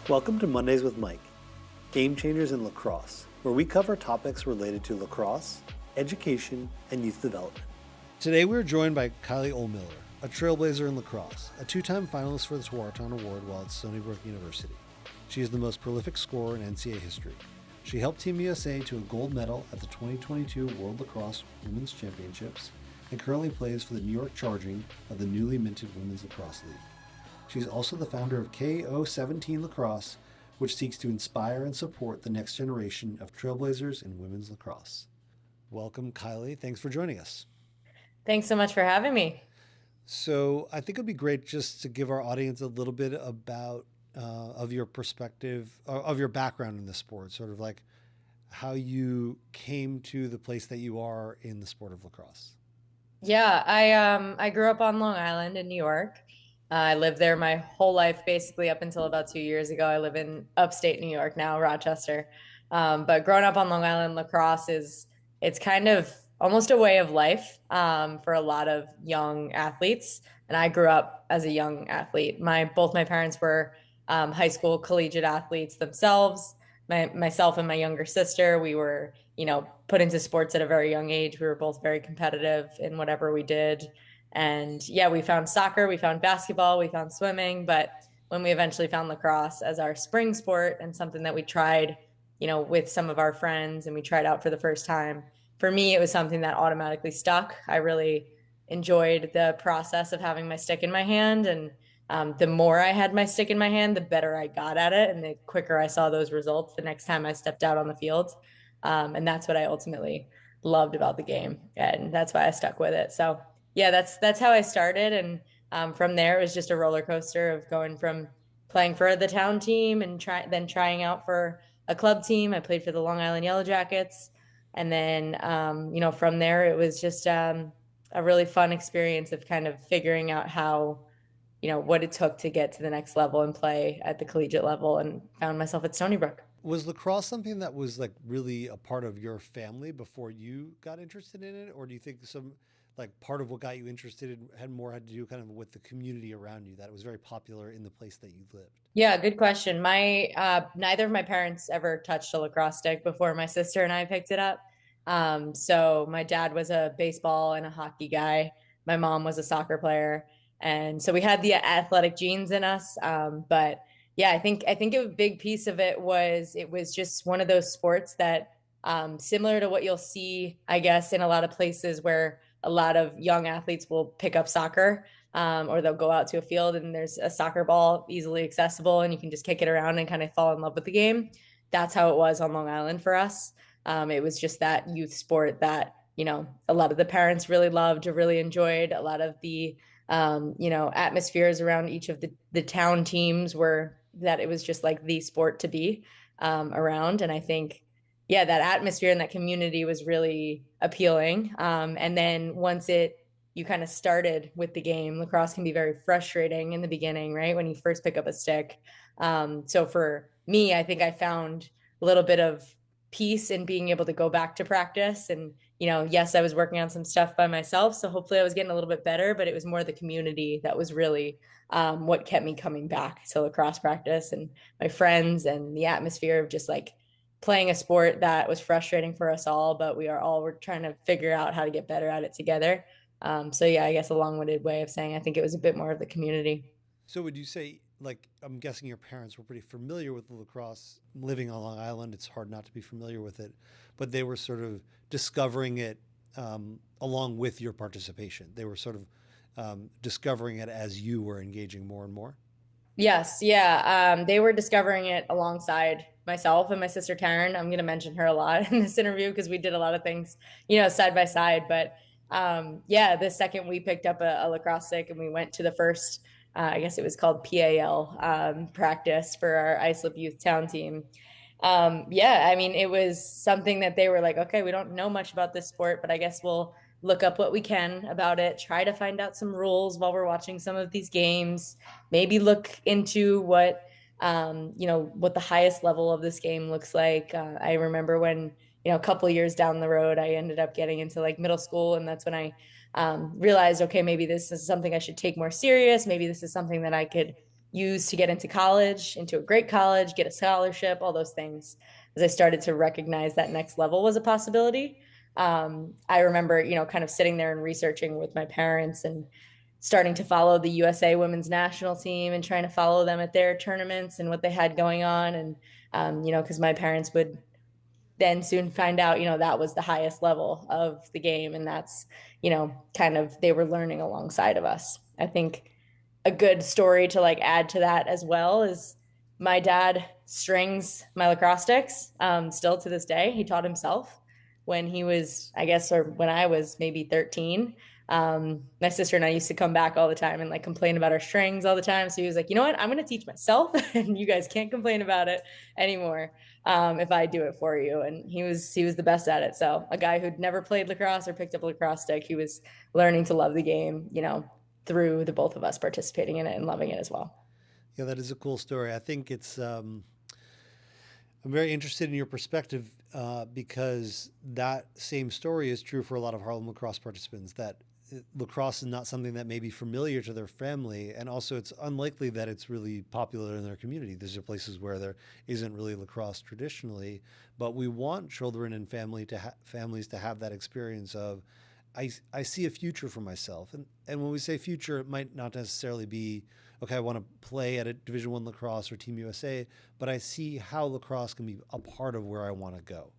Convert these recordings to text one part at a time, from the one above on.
Welcome to Mondays with Mike, Game Changers in Lacrosse, where we cover topics related to lacrosse, education, and youth development. Today we're joined by Kylie Ohlmiller, a trailblazer in lacrosse, a two-time finalist for the Tewaaraton Award while at Stony Brook University. She is the most prolific scorer in NCAA history. She helped Team USA to a gold medal at the 2022 World Lacrosse Women's Championships and currently plays for the New York Charging of the newly minted Women's Lacrosse League. She's also the founder of KO17 Lacrosse, which seeks to inspire and support the next generation of trailblazers in women's lacrosse. Welcome, Kylie. Thanks for joining us. Thanks so much for having me. So I think it'd be great just to give our audience a little bit about of your perspective, of your background in the sport, sort of like how you came to the place that you are in the sport of lacrosse. Yeah, I grew up on Long Island in New York. I lived there my whole life, basically up until about 2 years ago. I live in upstate New York now, Rochester. But growing up on Long Island, lacrosse it's kind of almost a way of life for a lot of young athletes. And I grew up as a young athlete. Both my parents were high school collegiate athletes themselves. Myself and my younger sister, we were, put into sports at a very young age. We were both very competitive in whatever we did. And yeah, we found soccer, we found basketball, we found swimming. But when we eventually found lacrosse as our spring sport and something that we tried, with some of our friends and we tried out for the first time, for me, it was something that automatically stuck. I really enjoyed the process of having my stick in my hand. And the more I had my stick in my hand, the better I got at it. And the quicker I saw those results the next time I stepped out on the field. And that's what I ultimately loved about the game. And that's why I stuck with it. So yeah, that's how I started. And from there, it was just a roller coaster of going from playing for the town team and then trying out for a club team. I played for the Long Island Yellow Jackets. And then, from there, it was just a really fun experience of kind of figuring out how, what it took to get to the next level and play at the collegiate level, and found myself at Stony Brook. Was lacrosse something that was like really a part of your family before you got interested in it? Or do you think some like part of what got you interested in had to do kind of with the community around you, that it was very popular in the place that you lived? Yeah, good question. Neither of my parents ever touched a lacrosse stick before my sister and I picked it up. So my dad was a baseball and a hockey guy. My mom was a soccer player. And so we had the athletic genes in us. But yeah, I think a big piece of it was just one of those sports that similar to what you'll see, I guess, in a lot of places where a lot of young athletes will pick up soccer, or they'll go out to a field and there's a soccer ball easily accessible and you can just kick it around and kind of fall in love with the game. That's how it was on Long Island for us. It was just that youth sport that, a lot of the parents really loved or really enjoyed. A lot of the, atmospheres around each of the town teams were that it was just like the sport to be around. And I think, yeah, that atmosphere and that community was really appealing. And then once you kind of started with the game, lacrosse can be very frustrating in the beginning, right? When you first pick up a stick. So for me, I think I found a little bit of peace in being able to go back to practice. And, yes, I was working on some stuff by myself. So hopefully I was getting a little bit better, but it was more the community that was really what kept me coming back to lacrosse practice, and my friends and the atmosphere of just like playing a sport that was frustrating for us all, but we're trying to figure out how to get better at it together. So yeah, I guess a long-winded way of saying I think it was a bit more of the community. So would you say, like, I'm guessing your parents were pretty familiar with the lacrosse. Living on Long Island, it's hard not to be familiar with it, but they were sort of discovering it along with your participation. They were sort of discovering it as you were engaging more and more. Yes, yeah. They were discovering it alongside myself and my sister Karen. I'm going to mention her a lot in this interview because we did a lot of things, side by side. But yeah, the second we picked up a lacrosse stick and we went to the first, I guess it was called PAL practice for our Islip Youth Town team. Yeah, I mean, it was something that they were like, okay, we don't know much about this sport, but I guess we'll look up what we can about it, try to find out some rules while we're watching some of these games, maybe look into what the highest level of this game looks like. I remember when, a couple of years down the road, I ended up getting into like middle school. And that's when I realized, okay, maybe this is something I should take more serious. Maybe this is something that I could use to get into college, into a great college, get a scholarship, all those things. As I started to recognize that next level was a possibility, I remember, kind of sitting there and researching with my parents and starting to follow the USA women's national team and trying to follow them at their tournaments and what they had going on. And, because my parents would then soon find out, that was the highest level of the game. And that's, kind of they were learning alongside of us. I think a good story to like add to that as well is my dad strings my lacrosse sticks still to this day. He taught himself when he was, I guess, or when I was maybe 13. My sister and I used to come back all the time and like complain about our strings all the time. So he was like, you know what? I'm going to teach myself and you guys can't complain about it anymore if I do it for you. And he was the best at it. So a guy who'd never played lacrosse or picked up a lacrosse stick, he was learning to love the game, through the both of us participating in it and loving it as well. Yeah, that is a cool story. I think I'm very interested in your perspective because that same story is true for a lot of Harlem lacrosse participants. That lacrosse is not something that may be familiar to their family, and also it's unlikely that it's really popular in their community. These are places where there isn't really lacrosse traditionally, but we want children and families to have that experience of I see a future for myself. And when we say future, it might not necessarily be, okay, I want to play at a Division One lacrosse or Team USA, but I see how lacrosse can be a part of where I want to go.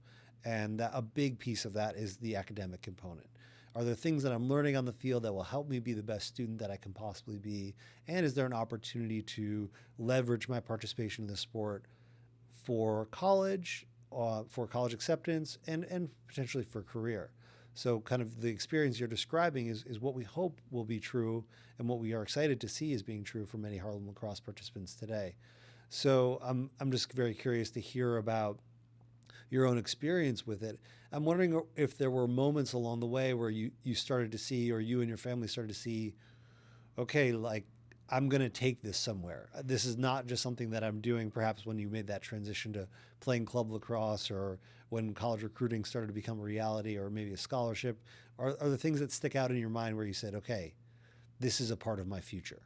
And a big piece of that is the academic component. Are there things that I'm learning on the field that will help me be the best student that I can possibly be? And is there an opportunity to leverage my participation in the sport for college acceptance, and potentially for career? So kind of the experience you're describing is what we hope will be true and what we are excited to see is being true for many Harlem lacrosse participants today. So I'm just very curious to hear about your own experience with it. I'm wondering if there were moments along the way where you started to see, or you and your family started to see, okay, like I'm going to take this somewhere. This is not just something that I'm doing perhaps when you made that transition to playing club lacrosse, or when college recruiting started to become a reality, or maybe a scholarship. Are there things that stick out in your mind where you said, okay, this is a part of my future?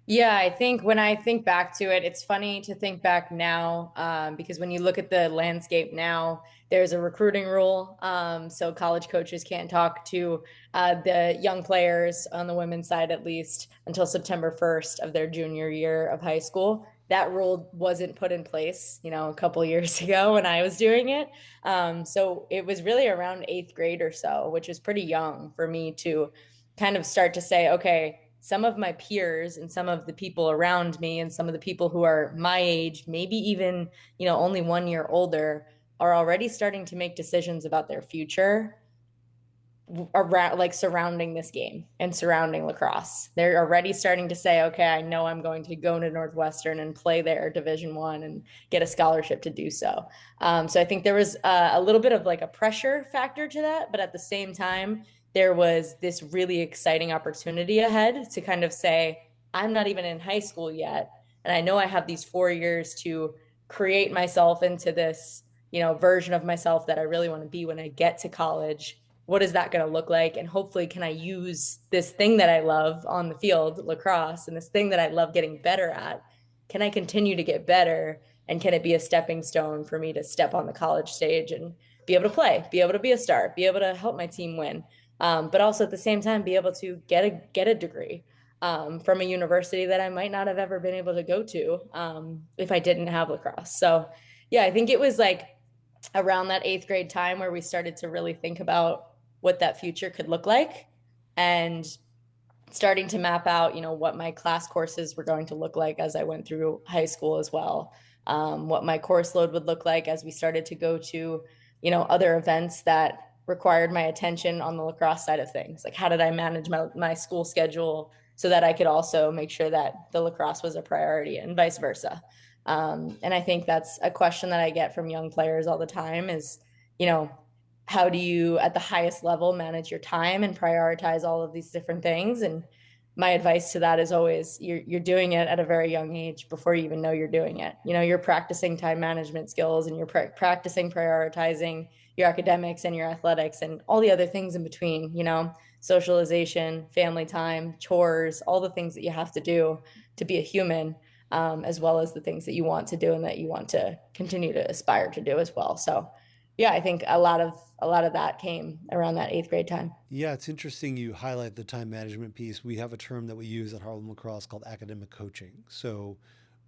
Yeah, I think when I think back to it, it's funny to think back now because when you look at the landscape now, there's a recruiting rule. So college coaches can't talk to the young players on the women's side, at least until September 1st of their junior year of high school. That rule wasn't put in place, a couple years ago when I was doing it. So it was really around eighth grade or so, which is pretty young for me to kind of start to say, okay, some of my peers and some of the people around me and some of the people who are my age, maybe even, only 1 year older, are already starting to make decisions about their future around like surrounding this game and surrounding lacrosse. They're already starting to say, okay, I know I'm going to go to Northwestern and play there Division One and get a scholarship to do so. So I think there was a little bit of like a pressure factor to that, but at the same time, there was this really exciting opportunity ahead to kind of say, I'm not even in high school yet. And I know I have these 4 years to create myself into this, version of myself that I really want to be when I get to college. What is that going to look like? And hopefully, can I use this thing that I love on the field, lacrosse, and this thing that I love getting better at? Can I continue to get better? And can it be a stepping stone for me to step on the college stage and be able to play, be able to be a star, be able to help my team win, but also at the same time be able to get a degree from a university that I might not have ever been able to go to if I didn't have lacrosse. So, yeah, I think it was like around that eighth grade time where we started to really think about what that future could look like and starting to map out, what my class courses were going to look like as I went through high school as well. What my course load would look like as we started to go to, other events that required my attention on the lacrosse side of things. Like, how did I manage my school schedule so that I could also make sure that the lacrosse was a priority and vice versa. And I think that's a question that I get from young players all the time is, you know, how do you at the highest level manage your time and prioritize all of these different things? And my advice to that is always you're doing it at a very young age before you even know you're doing it. You're practicing time management skills and you're practicing prioritizing your academics and your athletics and all the other things in between, socialization, family time, chores, all the things that you have to do to be a human, as well as the things that you want to do and that you want to continue to aspire to do as well. So yeah, I think a lot of that came around that eighth grade time. Yeah, it's interesting you highlight the time management piece. We have a term that we use at Harlem Lacrosse called academic coaching. So,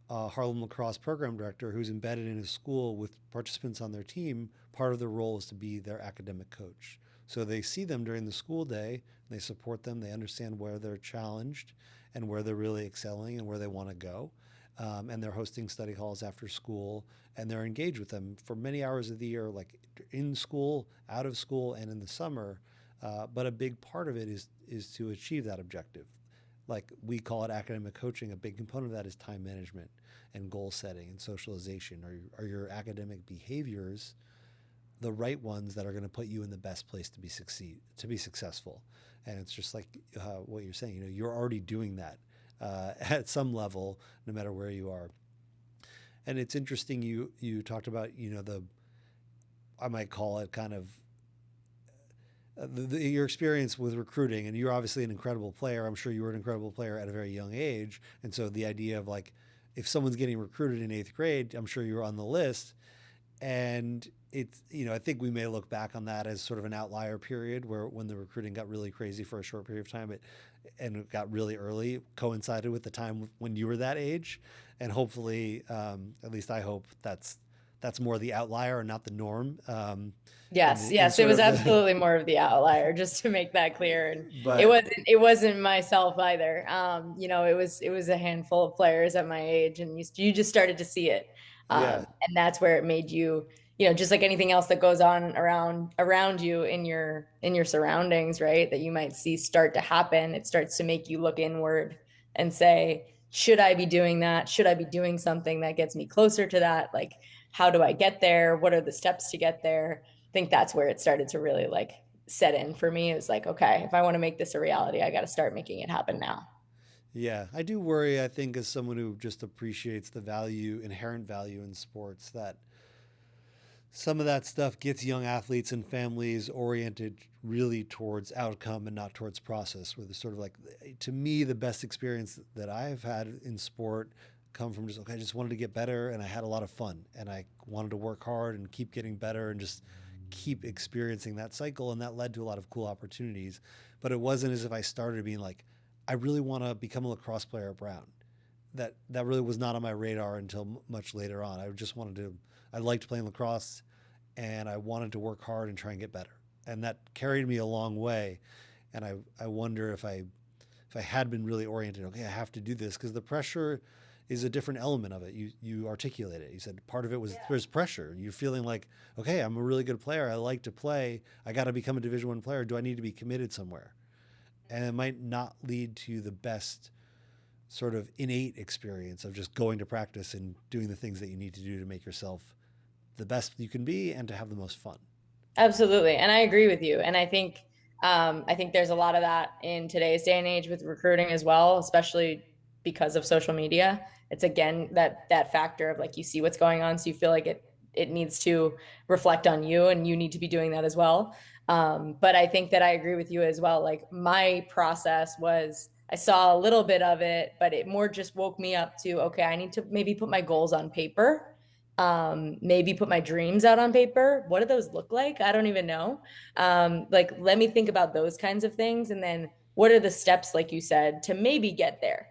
Harlem Lacrosse program director who's embedded in his school with participants on their team, part of their role is to be their academic coach. So they see them during the school day, they support them, they understand where they're challenged and where they're really excelling and where they want to go. And they're hosting study halls after school, and they're engaged with them for many hours of the year, like in school, out of school, and in the summer. But a big part of it is to achieve that objective. Like we call it academic coaching. A big component of that is time management and goal setting and socialization. Are your academic behaviors the right ones that are going to put you in the best place to be successful? And it's just like what you're saying. You're already doing that at some level, no matter where you are. And it's interesting. You talked about the I might call it kind of your experience with recruiting, and you're obviously an incredible player. I'm sure you were an incredible player at a very young age. And so the idea of like, if someone's getting recruited in eighth grade, I'm sure you were on the list. And it's, I think we may look back on that as sort of an outlier period where when the recruiting got really crazy for a short period of time, and it got really early, coincided with the time when you were that age. And hopefully, at least I hope that's more the outlier and not the norm. Yes, it was absolutely more of the outlier, just to make that clear. And but it wasn't myself either. It was a handful of players at my age, and you just started to see it. yeah, And that's where it made you, just like anything else that goes on around you in your surroundings, right? That you might see start to happen. It starts to make you look inward and say, should I be doing that? Should I be doing something that gets me closer to that? Like, how do I get there? What are the steps to get there? I think that's where it started to really like set in for me. It was like, okay, if I want to make this a reality, I got to start making it happen now. yeah, I do worry. I think as someone who just appreciates the inherent value in sports, that some of that stuff gets young athletes and families oriented really towards outcome and not towards process. Where the sort of like, to me, the best experience that I've had in sport come from just, okay, I just wanted to get better and I had a lot of fun and I wanted to work hard and keep getting better and just keep experiencing that cycle. And that led to a lot of cool opportunities. But it wasn't as if I started being like, I really want to become a lacrosse player at Brown. That really was not on my radar until much later on. I liked playing lacrosse and I wanted to work hard and try and get better. And that carried me a long way. And I wonder if I had been really oriented, okay, I have to do this, because the pressure is a different element of it. You articulate it. You said part of it was there's pressure. You're feeling like, okay, I'm a really good player. I like to play. I got to become a Division I player. Do I need to be committed somewhere? And it might not lead to the best sort of innate experience of just going to practice and doing the things that you need to do to make yourself the best you can be and to have the most fun. Absolutely. And I agree with you. And I think there's a lot of that in today's day and age with recruiting as well, especially because of social media. It's again that factor of like, you see what's going on, so you feel like it needs to reflect on you, and you need to be doing that as well. But I think that I agree with you as well. Like, my process was, I saw a little bit of it, but it more just woke me up to, okay, I need to maybe put my goals on paper, maybe put my dreams out on paper. What do those look like? I don't even know. Like, let me think about those kinds of things, and then what are the steps, like you said, to maybe get there?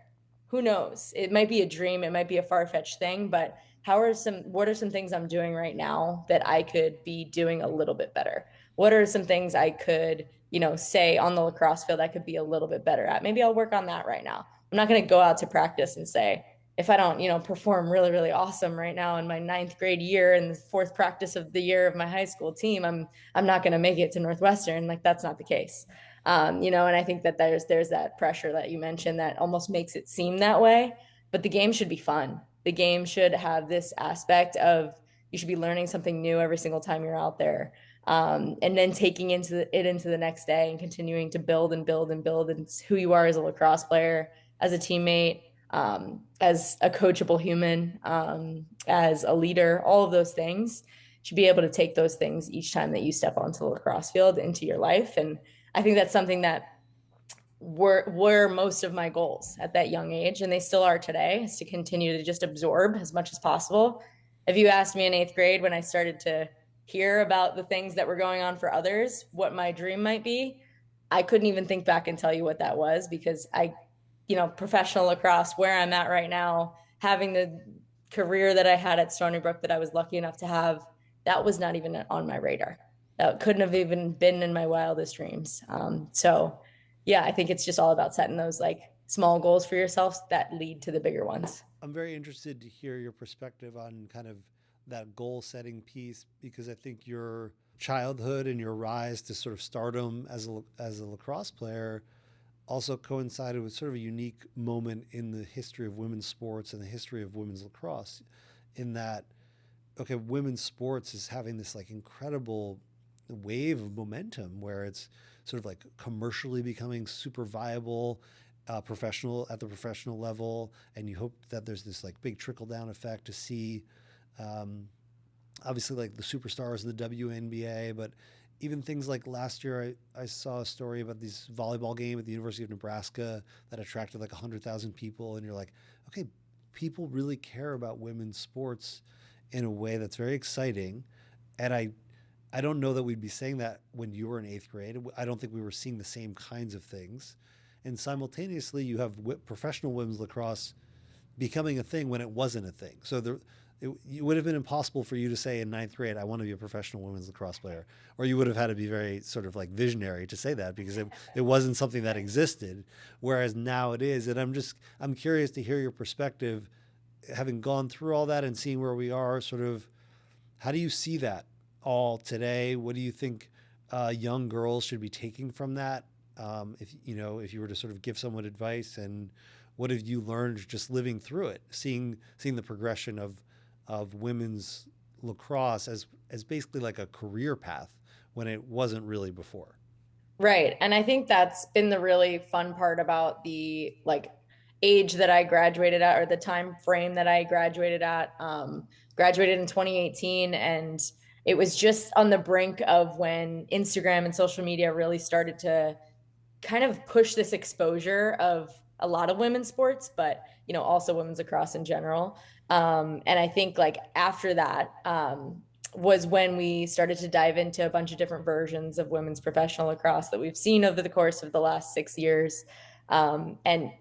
Who knows? It might be a dream, it might be a far-fetched thing, but what are some things I'm doing right now that I could be doing a little bit better? What are some things I could, say on the lacrosse field I could be a little bit better at? Maybe I'll work on that right now. I'm not going to go out to practice and say, if I don't, perform really, really awesome right now in my ninth grade year and the fourth practice of the year of my high school team, I'm not going to make it to Northwestern. Like, that's not the case. And I think that there's that pressure that you mentioned that almost makes it seem that way. But the game should be fun. The game should have this aspect of, you should be learning something new every single time you're out there. And then taking it into the next day and continuing to build and build and build, and who you are as a lacrosse player, as a teammate, as a coachable human, as a leader. All of those things, you should be able to take those things each time that you step onto the lacrosse field into your life. And I think that's something that were most of my goals at that young age, and they still are today, is to continue to just absorb as much as possible. If you asked me in eighth grade when I started to hear about the things that were going on for others, what my dream might be, I couldn't even think back and tell you what that was because professional lacrosse, where I'm at right now, having the career that I had at Stony Brook that I was lucky enough to have, that was not even on my radar. That couldn't have even been in my wildest dreams. So yeah, I think it's just all about setting those like small goals for yourself that lead to the bigger ones. I'm very interested to hear your perspective on kind of that goal setting piece because I think your childhood and your rise to sort of stardom as a lacrosse player also coincided with sort of a unique moment in the history of women's sports and the history of women's lacrosse in that okay, women's sports is having this like incredible wave of momentum where it's sort of like commercially becoming super viable professional at the professional level, and you hope that there's this like big trickle down effect to see, um, obviously like the superstars of the WNBA, but even things like last year, I saw a story about this volleyball game at the University of Nebraska that attracted like 100,000 people, and you're like, okay, people really care about women's sports in a way that's very exciting, and I don't know that we'd be saying that when you were in eighth grade. I don't think we were seeing the same kinds of things. And simultaneously, you have professional women's lacrosse becoming a thing when it wasn't a thing. So it would have been impossible for you to say in ninth grade, I want to be a professional women's lacrosse player. Or you would have had to be very sort of like visionary to say that because it wasn't something that existed. Whereas now it is. And I'm curious to hear your perspective, having gone through all that and seeing where we are, sort of, how do you see that all today? What do you think young girls should be taking from that? If you were to sort of give someone advice, and what have you learned just living through it, seeing the progression of women's lacrosse as basically like a career path when it wasn't really before? Right. And I think that's been the really fun part about the like age that I graduated at or the time frame that I graduated at. Graduated in 2018, and it was just on the brink of when Instagram and social media really started to kind of push this exposure of a lot of women's sports, but also women's lacrosse in general. And I think like after that was when we started to dive into a bunch of different versions of women's professional lacrosse that we've seen over the course of the last 6 years. And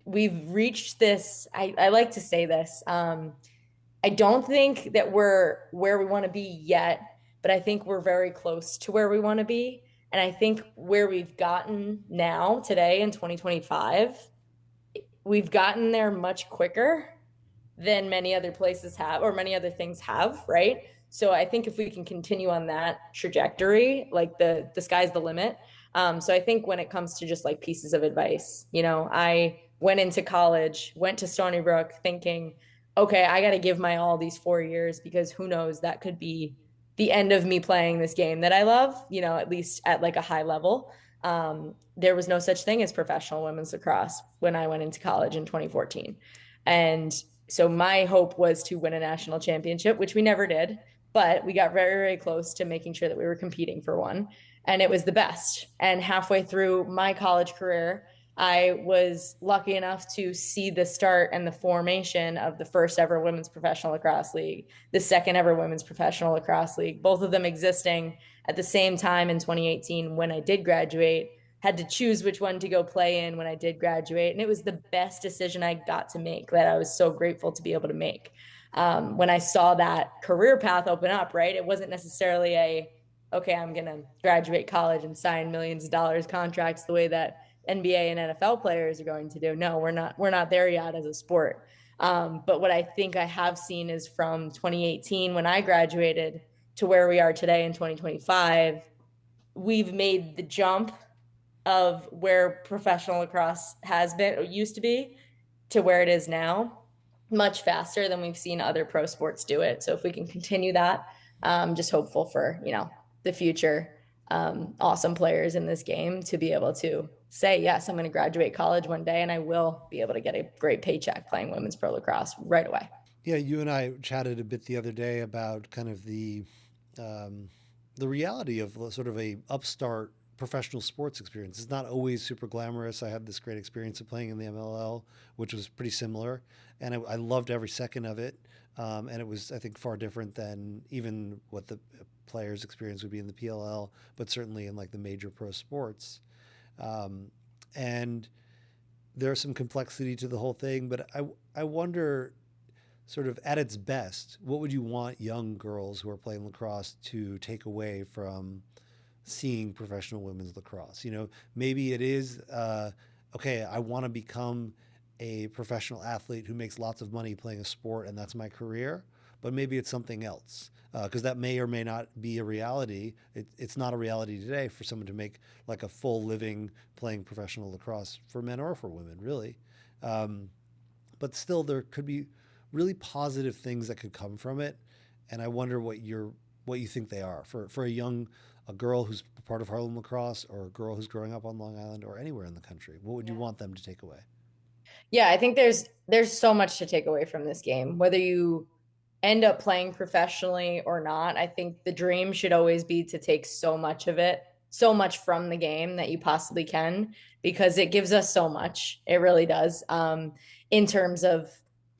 we've reached this. I like to say this. I don't think that we're where we want to be yet, but I think we're very close to where we want to be. And I think where we've gotten now, today in 2025, we've gotten there much quicker than many other places have or many other things have, right? So I think if we can continue on that trajectory, like the sky's the limit. So I think when it comes to just like pieces of advice, I went into college, went to Stony Brook thinking, okay, I got to give my all these 4 years because who knows, that could be the end of me playing this game that I love, at least at like a high level. There was no such thing as professional women's lacrosse when I went into college in 2014. And so my hope was to win a national championship, which we never did, but we got very, very close to making sure that we were competing for one. And it was the best. And halfway through my college career, I was lucky enough to see the start and the formation of the first ever women's professional lacrosse league, the second ever women's professional lacrosse league, both of them existing at the same time in 2018 when I did graduate. Had to choose which one to go play in when I did graduate. And it was the best decision I got to make that I was so grateful to be able to make. When I saw that career path open up, right? It wasn't necessarily okay, I'm going to graduate college and sign millions of dollars contracts the way that NBA and NFL players are going to do. No, we're not there yet as a sport. But what I think I have seen is from 2018 when I graduated to where we are today in 2025, we've made the jump of where professional lacrosse has been or used to be to where it is now much faster than we've seen other pro sports do it. So if we can continue that, just hopeful for, the future awesome players in this game to be able to say, yes, I'm going to graduate college one day and I will be able to get a great paycheck playing women's pro lacrosse right away. Yeah, you and I chatted a bit the other day about kind of um, the reality of sort of a upstart professional sports experience. It's not always super glamorous. I had this great experience of playing in the MLL, which was pretty similar, and I loved every second of it. And it was, I think, far different than even what the players' experience would be in the PLL, but certainly in like the major pro sports. Um, and there's some complexity to the whole thing, but I wonder, sort of at its best, what would you want young girls who are playing lacrosse to take away from seeing professional women's lacrosse? You know, maybe it is, okay, I want to become a professional athlete who makes lots of money playing a sport and that's my career, but maybe it's something else. Because that may or may not be a reality. It's not a reality today for someone to make like a full living playing professional lacrosse for men or for women, really. Um, but still, there could be really positive things that could come from it. And I wonder what you think they are for a girl who's part of Harlem Lacrosse or a girl who's growing up on Long Island or anywhere in the country. What would you Yeah. want them to take away? Yeah, I think there's so much to take away from this game, whether you end up playing professionally or not. I think the dream should always be to take so much of it, so much from the game that you possibly can, because it gives us so much. It really does. In terms of,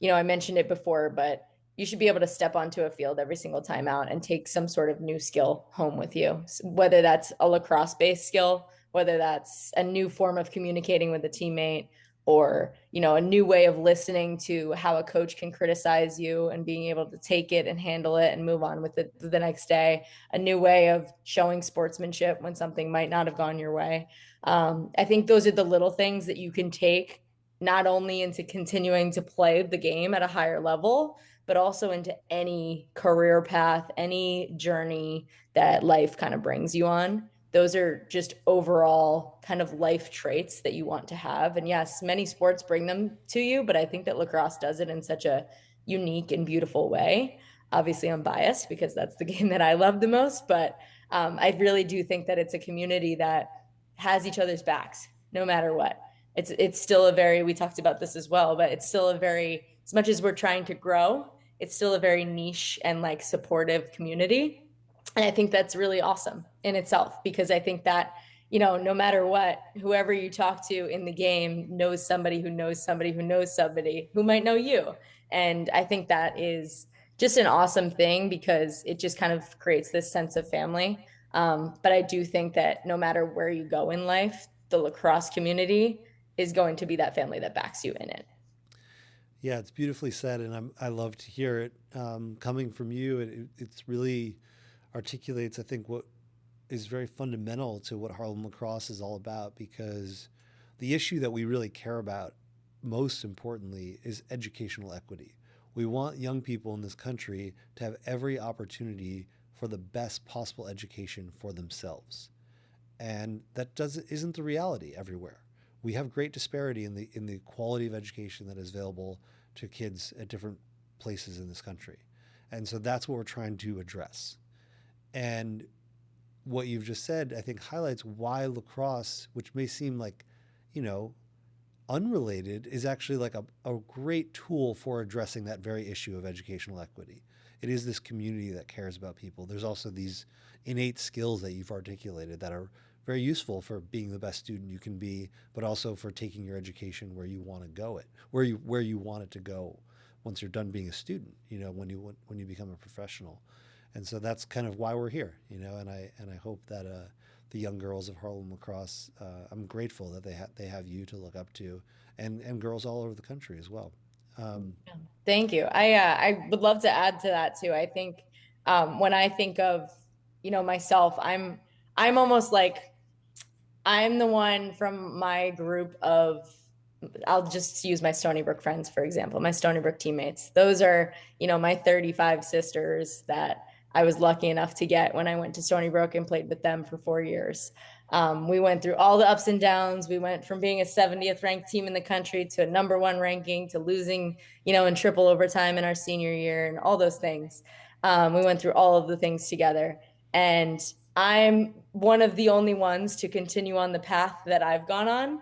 I mentioned it before, but you should be able to step onto a field every single time out and take some sort of new skill home with you, whether that's a lacrosse based skill, whether that's a new form of communicating with a teammate, or a new way of listening to how a coach can criticize you and being able to take it and handle it and move on with it the next day, a new way of showing sportsmanship when something might not have gone your way. I think those are the little things that you can take not only into continuing to play the game at a higher level, but also into any career path, any journey that life kind of brings you on. Those are just overall kind of life traits that you want to have. And yes, many sports bring them to you, but I think that lacrosse does it in such a unique and beautiful way. Obviously, I'm biased because that's the game that I love the most, but I really do think that it's a community that has each other's backs no matter what. It's still a very, we talked about this as well, but it's still a very, as much as we're trying to grow, it's still a very niche and like supportive community. And I think that's really awesome in itself, because I think that, no matter what, whoever you talk to in the game knows somebody who knows somebody who knows somebody who might know you. And I think that is just an awesome thing because it just kind of creates this sense of family. But I do think that no matter where you go in life, the lacrosse community is going to be that family that backs you in it. Yeah, it's beautifully said, and I love to hear it coming from you. It's really articulates, I think, what is very fundamental to what Harlem Lacrosse is all about, because the issue that we really care about, most importantly, is educational equity. We want young people in this country to have every opportunity for the best possible education for themselves. And that doesn't isn't the reality everywhere. We have great disparity in the quality of education that is available to kids at different places in this country. And so that's what we're trying to address. And what you've just said, I think, highlights why lacrosse, which may seem like, you know, unrelated, is actually like a great tool for addressing that very issue of educational equity. It is this community that cares about people. There's also these innate skills that you've articulated that are very useful for being the best student you can be, but also for taking your education where you want to go it, where you want it to go once you're done being a student, you know, when you become a professional. And so that's kind of why we're here, you know. And I hope that the young girls of Harlem Lacrosse, I'm grateful that they have you to look up to, and girls all over the country as well. Um, Thank you. I would love to add to that too. I think when I think of myself, I'm almost like I'm the one from my group of, I'll just use my Stony Brook friends, for example, my Stony Brook teammates. Those are, my 35 sisters that I was lucky enough to get when I went to Stony Brook and played with them for 4 years. We went through all the ups and downs. We went from being a 70th ranked team in the country to a number one ranking to losing, in triple overtime in our senior year and all those things. We went through all of the things together. And I'm one of the only ones to continue on the path that I've gone on.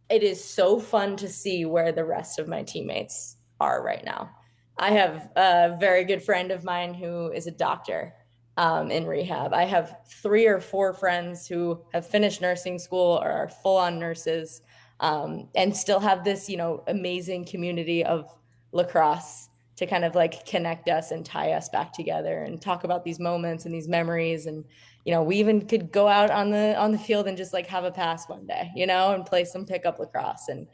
It is so fun to see where the rest of my teammates are right now. I have a very good friend of mine who is a doctor. in rehab. I have 3 or 4 friends who have finished nursing school or are full on nurses, and still have this, amazing community of lacrosse to kind of like connect us and tie us back together and talk about these moments and these memories. And we even could go out on the field and just like have a pass one day, and play some pickup lacrosse. And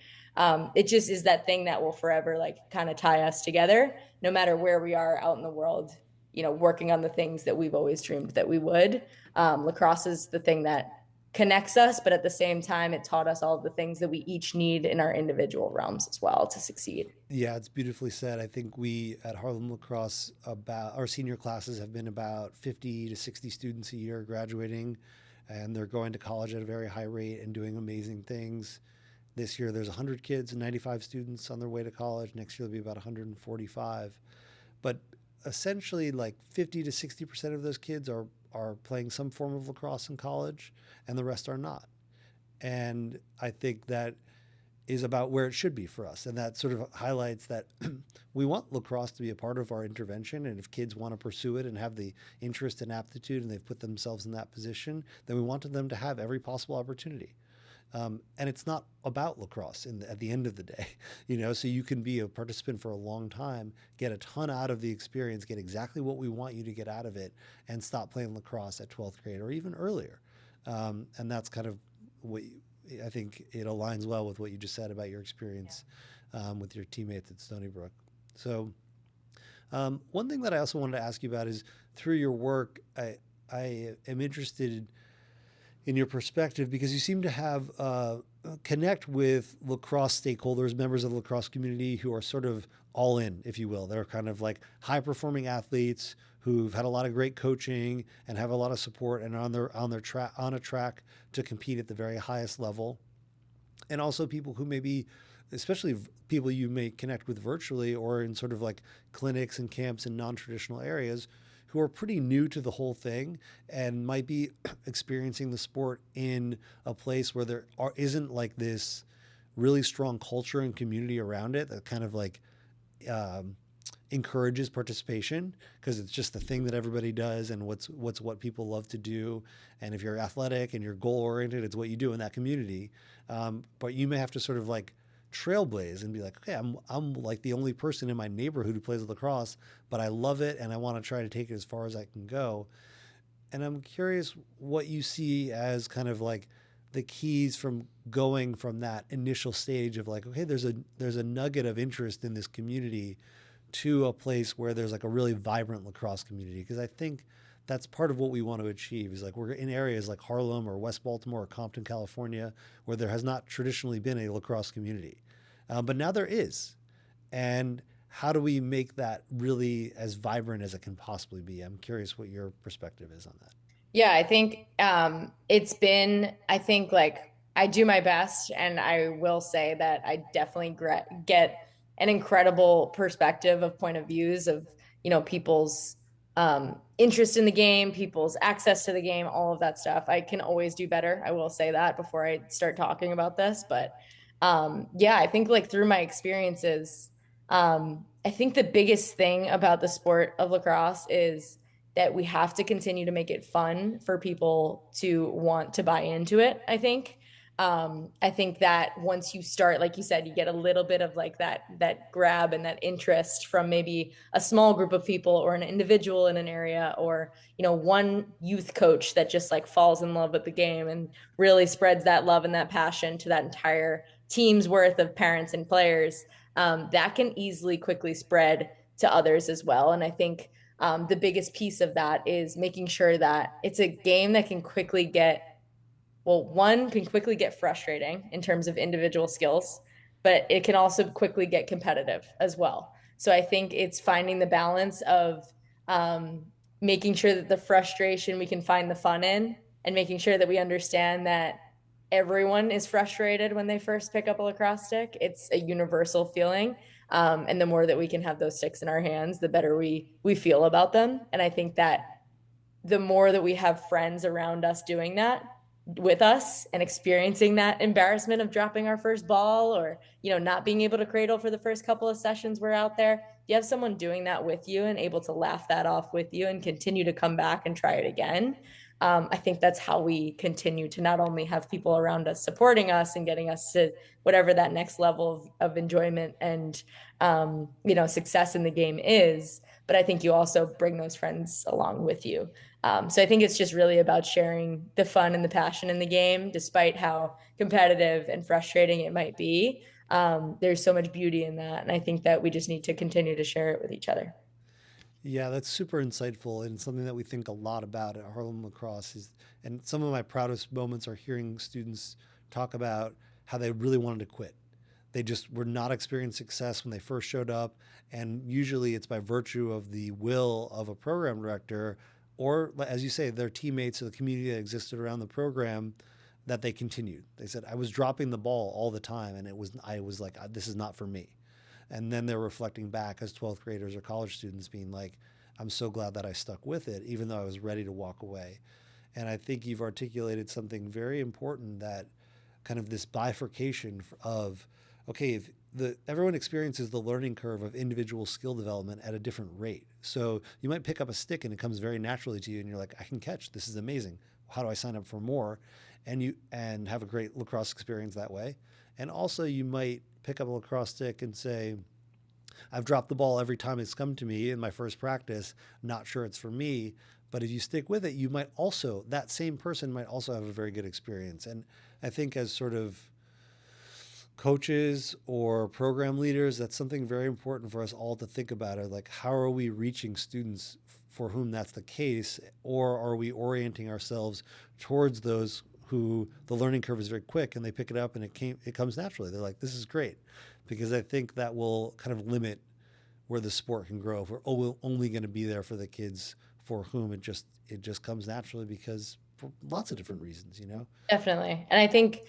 it just is that thing that will forever like kind of tie us together, no matter where we are out in the world, working on the things that we've always dreamed that we would. Lacrosse is the thing that connects us, but at the same time, it taught us all of the things that we each need in our individual realms as well to succeed. Yeah, it's beautifully said. I think we at Harlem Lacrosse, about our senior classes have been about 50 to 60 students a year graduating, and they're going to college at a very high rate and doing amazing things. This year there's 100 kids and 95 students on their way to college. Next year there'll be about 145. But essentially like 50 to 60% of those kids are playing some form of lacrosse in college, and the rest are not. And I think that is about where it should be for us. And that sort of highlights that we want lacrosse to be a part of our intervention. And if kids want to pursue it and have the interest and aptitude and they've put themselves in that position, then we want them to have every possible opportunity. And it's not about lacrosse at the end of the day, so you can be a participant for a long time, get a ton out of the experience, get exactly what we want you to get out of it, and stop playing lacrosse at 12th grade or even earlier. And that's kind of what I think it aligns well with what you just said about your experience with your teammates at Stony Brook. So one thing that I also wanted to ask you about is through your work, I am interested in your perspective, because you seem to have connect with lacrosse stakeholders, members of the lacrosse community who are sort of all in, if you will. They're kind of like high performing athletes who've had a lot of great coaching and have a lot of support and are on a track to compete at the very highest level. And also people who maybe, especially people you may connect with virtually or in sort of like clinics and camps in non-traditional areas, who are pretty new to the whole thing and might be experiencing the sport in a place where there isn't like this really strong culture and community around it that kind of like encourages participation, because it's just the thing that everybody does and what people love to do. And if you're athletic and you're goal oriented, it's what you do in that community. But you may have to sort of like trailblaze and be like, okay, I'm like the only person in my neighborhood who plays lacrosse, but I love it and I want to try to take it as far as I can go. And I'm curious what you see as kind of like the keys from going from that initial stage of like, okay, there's a nugget of interest in this community to a place where there's like a really vibrant lacrosse community. Because I think that's part of what we want to achieve is like we're in areas like Harlem or West Baltimore or Compton, California, where there has not traditionally been a lacrosse community. But now there is. And how do we make that really as vibrant as it can possibly be? I'm curious what your perspective is on that. Yeah, I think it's been, I think like I do my best, and I will say that I definitely get an incredible perspective of point of views of, people's interest in the game, people's access to the game, all of that stuff. I can always do better. I will say that before I start talking about this. But yeah, I think like through my experiences, I think the biggest thing about the sport of lacrosse is that we have to continue to make it fun for people to want to buy into it, I think. I think that once you start, like you said, you get a little bit of like that grab and that interest from maybe a small group of people or an individual in an area, or one youth coach that just like falls in love with the game and really spreads that love and that passion to that entire team's worth of parents and players. That can easily quickly spread to others as well. And I think the biggest piece of that is making sure that it's a game that can quickly get, well, one can quickly get frustrating in terms of individual skills, but it can also quickly get competitive as well. So I think it's finding the balance of making sure that the frustration we can find the fun in, and making sure that we understand that everyone is frustrated when they first pick up a lacrosse stick. It's a universal feeling. And the more that we can have those sticks in our hands, the better we feel about them. And I think that the more that we have friends around us doing that, with us and experiencing that embarrassment of dropping our first ball, or not being able to cradle for the first couple of sessions we're out there. You have someone doing that with you and able to laugh that off with you and continue to come back and try it again. I think that's how we continue to not only have people around us supporting us and getting us to whatever that next level of enjoyment and success in the game is, but I think you also bring those friends along with you. So I think it's just really about sharing the fun and the passion in the game, despite how competitive and frustrating it might be. There's so much beauty in that. And I think that we just need to continue to share it with each other. Yeah, that's super insightful and something that we think a lot about at Harlem Lacrosse is, and some of my proudest moments are hearing students talk about how they really wanted to quit. They just were not experiencing success when they first showed up. And usually it's by virtue of the will of a program director or, as you say, their teammates or the community that existed around the program that they continued. They said, I was dropping the ball all the time and I was like, this is not for me. And then they're reflecting back as 12th graders or college students being like, I'm so glad that I stuck with it, even though I was ready to walk away. And I think you've articulated something very important, that kind of this bifurcation of, okay, if everyone experiences the learning curve of individual skill development at a different rate. So you might pick up a stick and it comes very naturally to you and you're like, I can catch, this is amazing. How do I sign up for more? And have a great lacrosse experience that way. And also you might pick up a lacrosse stick and say, I've dropped the ball every time it's come to me in my first practice, not sure it's for me. But if you stick with it, that same person might also have a very good experience. And I think as sort of coaches or program leaders, that's something very important for us all to think about. Are like, how are we reaching students for whom that's the case? Or are we orienting ourselves towards those who the learning curve is very quick and they pick it up and it comes naturally? They're like, this is great. Because I think that will kind of limit where the sport can grow. If we're only going to be there for the kids for whom it just comes naturally, because for lots of different reasons, Definitely. And I think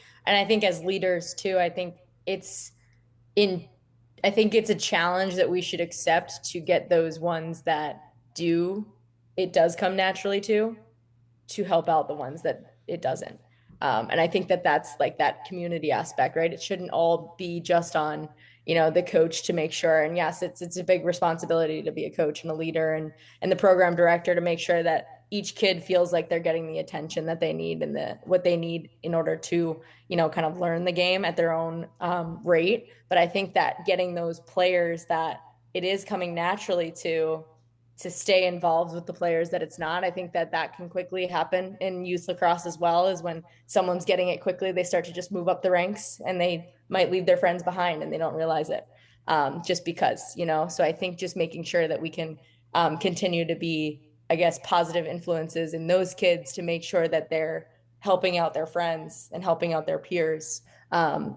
as leaders too, it's in I think it's a challenge that we should accept to get those ones that it does come naturally to help out the ones that it doesn't. And I think that that's like that community aspect, right? It shouldn't all be just on, the coach to make sure. And yes, it's a big responsibility to be a coach and a leader and the program director to make sure that each kid feels like they're getting the attention that they need and what they need in order to, kind of learn the game at their own rate. But I think that getting those players that it is coming naturally to stay involved with the players that it's not. I think that can quickly happen in youth lacrosse as well, is when someone's getting it quickly, they start to just move up the ranks and they might leave their friends behind and they don't realize it, just because, so I think just making sure that we can continue to be, I guess, positive influences in those kids to make sure that they're helping out their friends and helping out their peers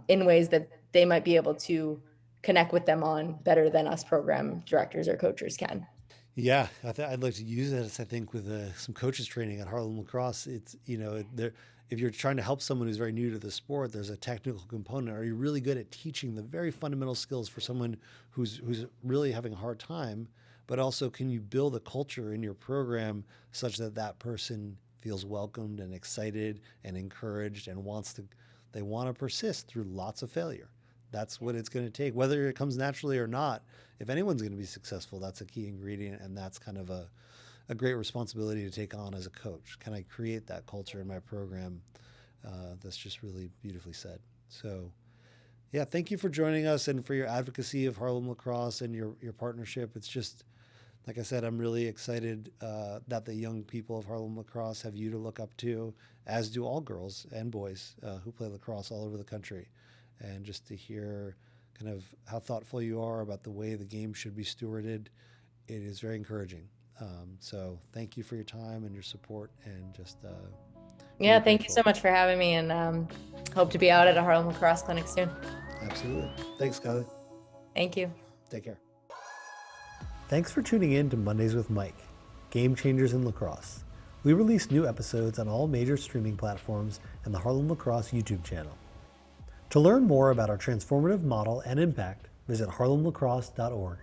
in ways that they might be able to connect with them on better than us program directors or coaches can. Yeah, I'd like to use this. I think with some coaches training at Harlem Lacrosse, it's if you're trying to help someone who's very new to the sport, there's a technical component. Are you really good at teaching the very fundamental skills for someone who's really having a hard time? But also, can you build a culture in your program such that that person feels welcomed and excited and encouraged and they want to persist through lots of failure? That's what it's going to take, whether it comes naturally or not. If anyone's going to be successful, that's a key ingredient, and that's kind of a great responsibility to take on as a coach. Can I create that culture in my program? That's just really beautifully said. So, yeah, thank you for joining us and for your advocacy of Harlem Lacrosse and your partnership. It's just, like I said, I'm really excited that the young people of Harlem Lacrosse have you to look up to, as do all girls and boys who play lacrosse all over the country. And just to hear kind of how thoughtful you are about the way the game should be stewarded, it is very encouraging. So thank you for your time and your support, and just yeah, really thank you so much for having me, and hope to be out at a Harlem Lacrosse clinic soon. Absolutely. Thanks, Kylie. Thank you. Take care. Thanks for tuning in to Mondays with Mike, Game Changers in Lacrosse. We release new episodes on all major streaming platforms and the Harlem Lacrosse YouTube channel. To learn more about our transformative model and impact, visit harlemlacrosse.org.